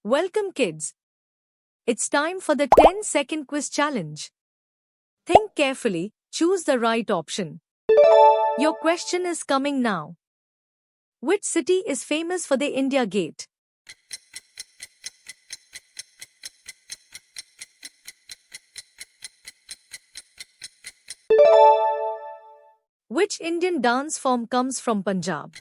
Welcome, kids. It's time for the 10-second quiz challenge. Think carefully, choose the right option. Your question is coming now. Which city is famous for the India Gate? Which Indian dance form comes from Punjab?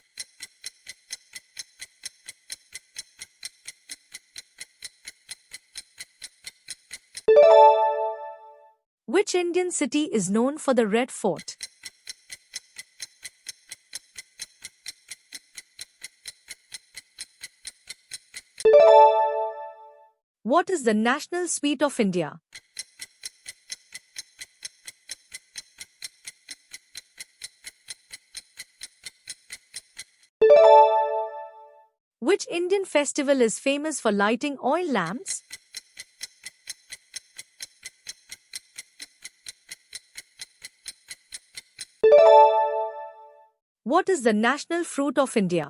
Which Indian city is known for the Red Fort? What is the national sweet of India? Which Indian festival is famous for lighting oil lamps? What is the national fruit of India?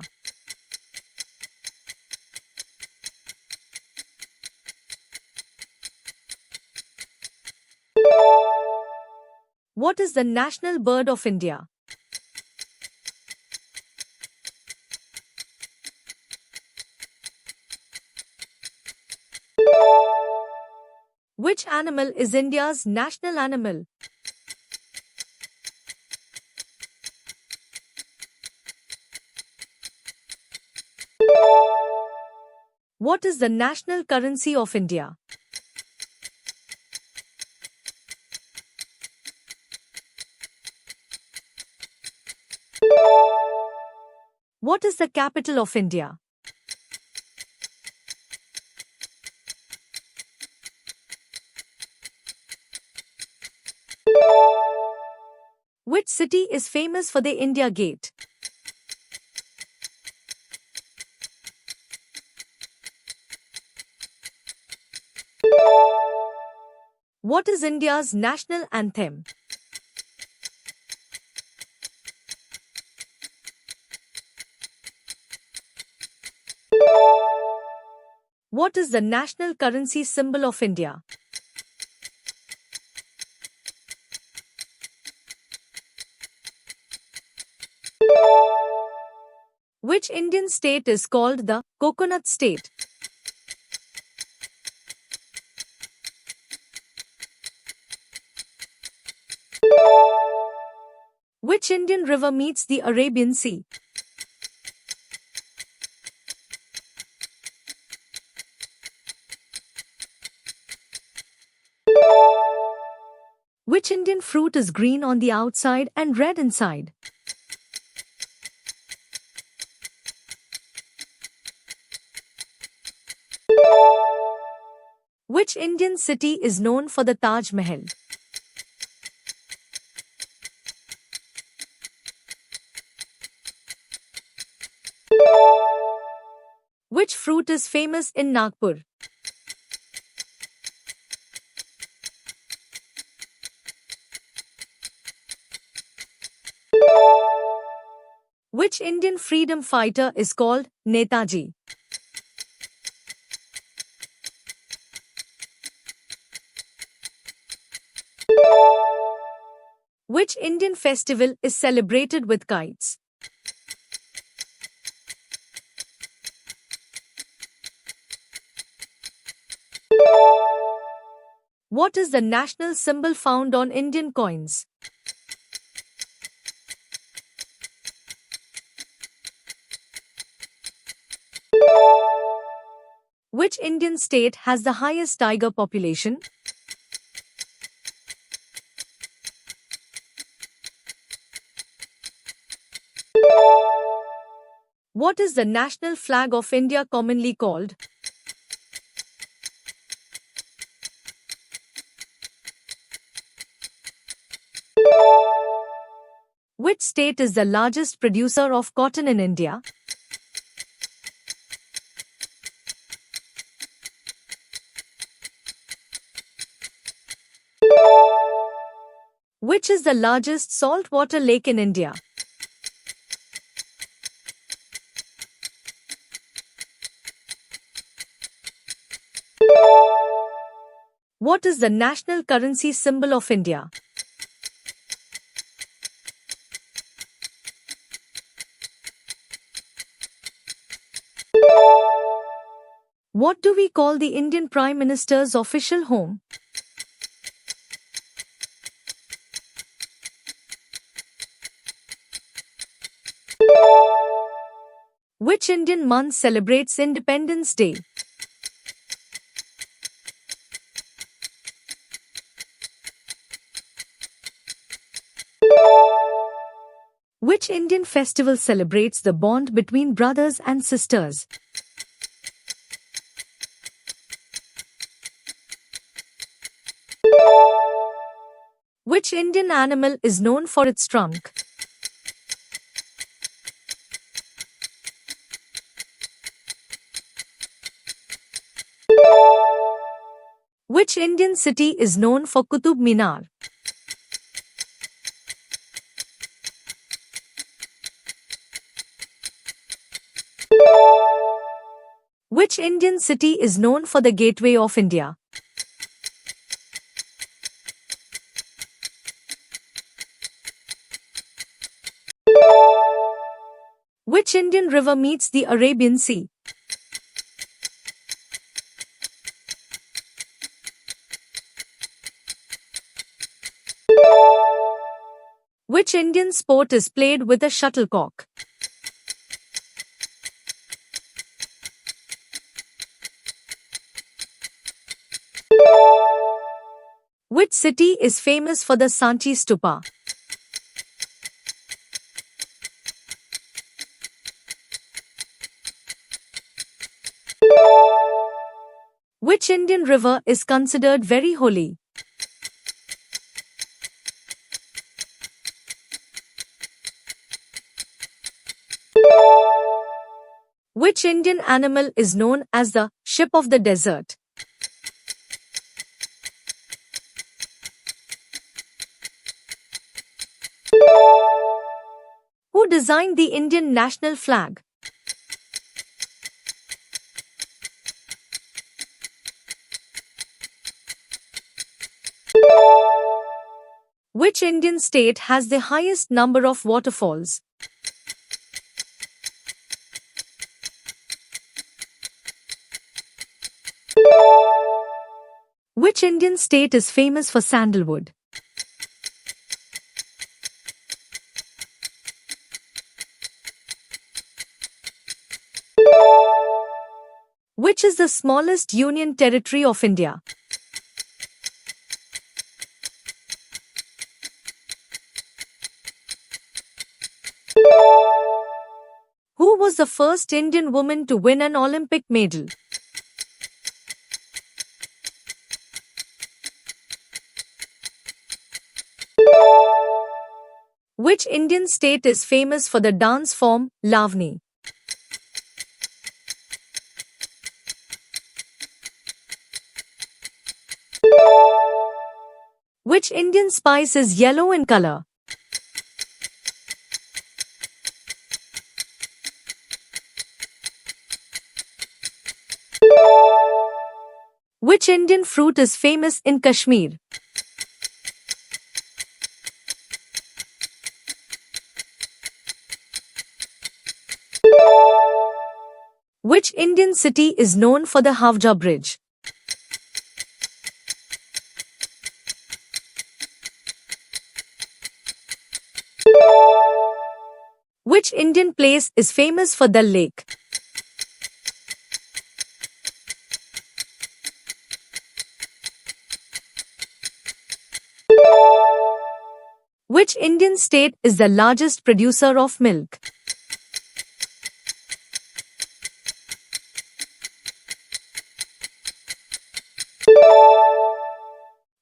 What is the national bird of India? Which animal is India's national animal? What is the national currency of India? What is the capital of India? Which city is famous for the India Gate? What is India's national anthem? What is the national currency symbol of India? Which Indian state is called the Coconut State? Which Indian river meets the Arabian Sea? Which Indian fruit is green on the outside and red inside? Which Indian city is known for the Taj Mahal? Which fruit is famous in Nagpur? Which Indian freedom fighter is called Netaji? Which Indian festival is celebrated with kites? What is the national symbol found on Indian coins? Which Indian state has the highest tiger population? What is the national flag of India commonly called? Which state is the largest producer of cotton in India? Which is the largest saltwater lake in India? What is the national currency symbol of India? What do we call the Indian Prime Minister's official home? Which Indian month celebrates Independence Day? Which Indian festival celebrates the bond between brothers and sisters? Which Indian animal is known for its trunk? Which Indian city is known for Qutub Minar? Which Indian city is known for the Gateway of India? Which Indian river meets the Arabian Sea? Which Indian sport is played with a shuttlecock? Which city is famous for the Sanchi Stupa? Which Indian river is considered very holy? Which Indian animal is known as the ship of the desert? Who designed the Indian national flag? Which Indian state has the highest number of waterfalls? Which Indian state is famous for sandalwood? Which is the smallest union territory of India? Who was the first Indian woman to win an Olympic medal? Which Indian state is famous for the dance form, Lavani? Which Indian spice is yellow in color? Which Indian fruit is famous in Kashmir? Which Indian city is known for the Hawrah Bridge? Which Indian place is famous for Dal Lake? Which Indian state is the largest producer of milk?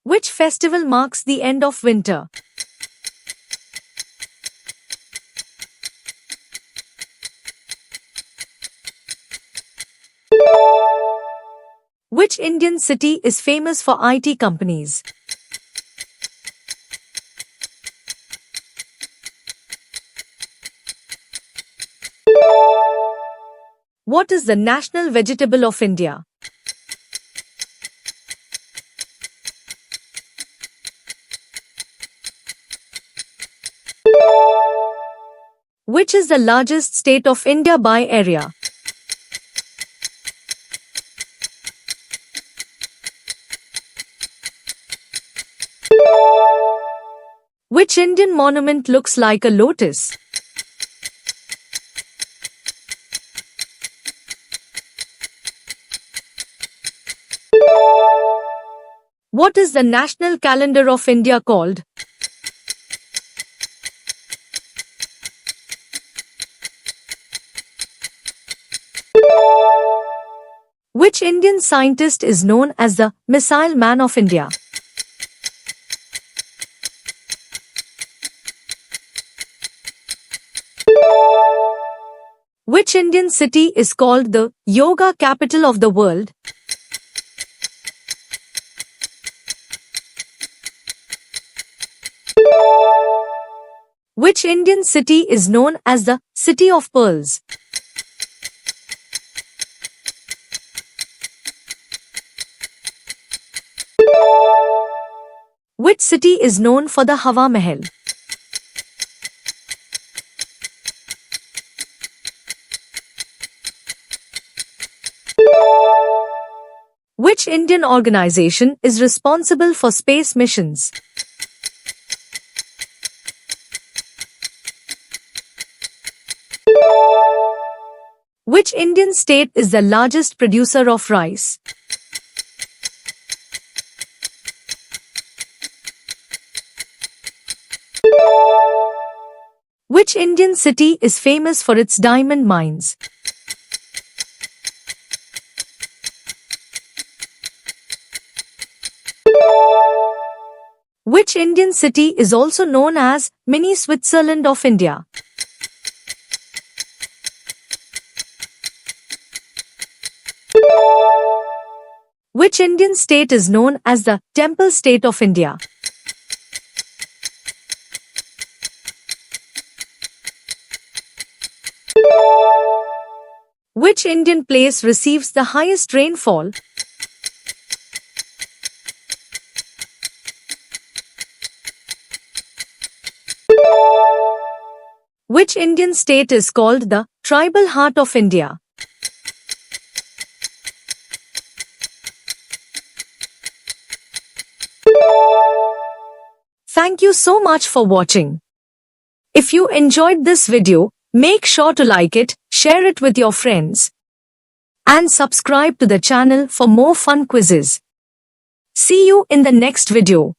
Which festival marks the end of winter? Which Indian city is famous for IT companies? What is the national vegetable of India? Which is the largest state of India by area? Which Indian monument looks like a lotus? What is the national calendar of India called? Which Indian scientist is known as the Missile Man of India? Which Indian city is called the yoga capital of the world? Which Indian city is known as the City of Pearls? Which city is known for the Hawa Mahal? Which Indian organization is responsible for space missions? Which Indian state is the largest producer of rice? Which Indian city is famous for its diamond mines? Which Indian city is also known as Mini Switzerland of India? Which Indian state is known as the Temple State of India? Which Indian place receives the highest rainfall? Which Indian state is called the Tribal Heart of India? Thank you so much for watching. If you enjoyed this video, make sure to like it, share it with your friends, and subscribe to the channel for more fun quizzes. See you in the next video.